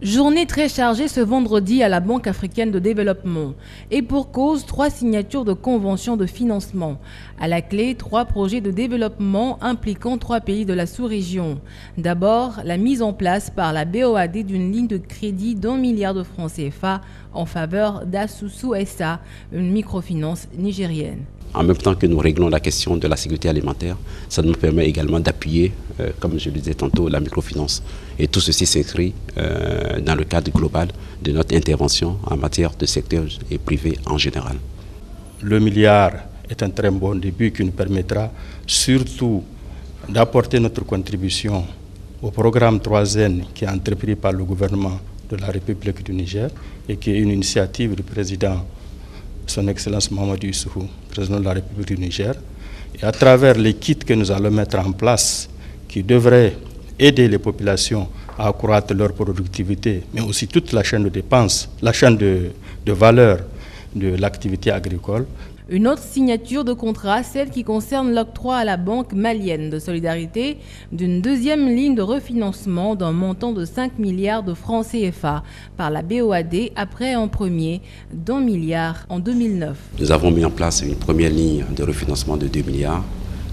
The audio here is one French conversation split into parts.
Journée très chargée ce vendredi à la Banque africaine de développement. Et pour cause, 3 signatures de conventions de financement. À la clé, 3 projets de développement impliquant 3 pays de la sous-région. D'abord, la mise en place par la BOAD d'une ligne de crédit d'1 milliard de francs CFA en faveur d'Asusu SA, une microfinance nigérienne. En même temps que nous réglons la question de la sécurité alimentaire, ça nous permet également d'appuyer, comme je le disais tantôt, la microfinance. Et tout ceci s'inscrit dans le cadre global de notre intervention en matière de secteur et privé en général. Le milliard est un très bon début qui nous permettra surtout d'apporter notre contribution au programme 3N qui est entrepris par le gouvernement de la République du Niger et qui est une initiative du président Son Excellence Mahamadou Issoufou, président de la République du Niger. Et à travers les kits que nous allons mettre en place, qui devraient aider les populations à accroître leur productivité, mais aussi toute la chaîne de dépenses, la chaîne de valeur de l'activité agricole. Une autre signature de contrat, celle qui concerne l'octroi à la Banque malienne de solidarité d'une deuxième ligne de refinancement d'un montant de 5 milliards de francs CFA par la BOAD après un premier d'1 milliard en 2009. Nous avons mis en place une première ligne de refinancement de 2 milliards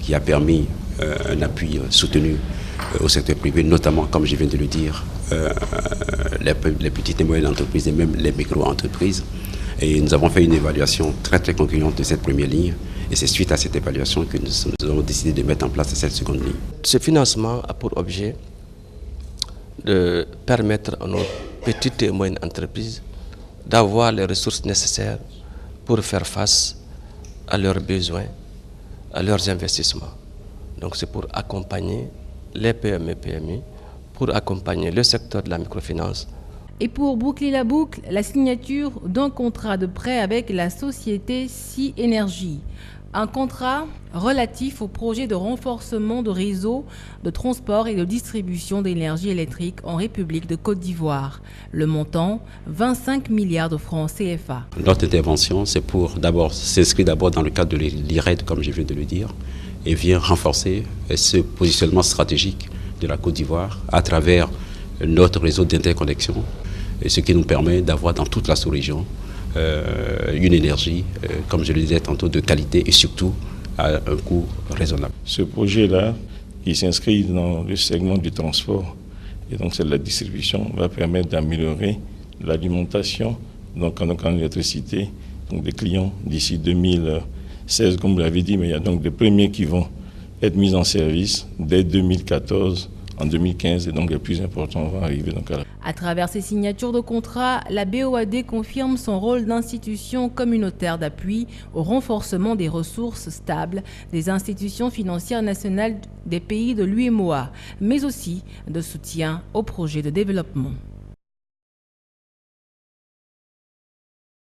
qui a permis un appui soutenu au secteur privé, notamment, comme je viens de le dire, les petites et moyennes entreprises et même les micro-entreprises. Et nous avons fait une évaluation très concluante de cette première ligne. Et c'est suite à cette évaluation que nous avons décidé de mettre en place cette seconde ligne. Ce financement a pour objet de permettre à nos petites et moyennes entreprises d'avoir les ressources nécessaires pour faire face à leurs besoins, à leurs investissements. Donc c'est pour accompagner les PME et PMI, pour accompagner le secteur de la microfinance. Et pour boucler la boucle, la signature d'un contrat de prêt avec la société Sea Energy. Un contrat relatif au projet de renforcement de réseaux de transport et de distribution d'énergie électrique en République de Côte d'Ivoire. Le montant, 25 milliards de francs CFA. Notre intervention, c'est pour s'inscrire d'abord dans le cadre de l'IRED, comme je viens de le dire, et vient renforcer ce positionnement stratégique de la Côte d'Ivoire à travers notre réseau d'interconnexion, ce qui nous permet d'avoir dans toute la sous-région une énergie, comme je le disais tantôt, de qualité et surtout à un coût raisonnable. Ce projet-là, il s'inscrit dans le segment du transport et donc c'est la distribution, va permettre d'améliorer l'alimentation donc en électricité donc des clients d'ici 2016, comme vous l'avez dit, mais il y a donc des premiers qui vont être mis en service dès 2014. En 2015, et donc les plus importants vont arriver. À travers ces signatures de contrats, la BOAD confirme son rôle d'institution communautaire d'appui au renforcement des ressources stables des institutions financières nationales des pays de l'UEMOA, mais aussi de soutien aux projets de développement.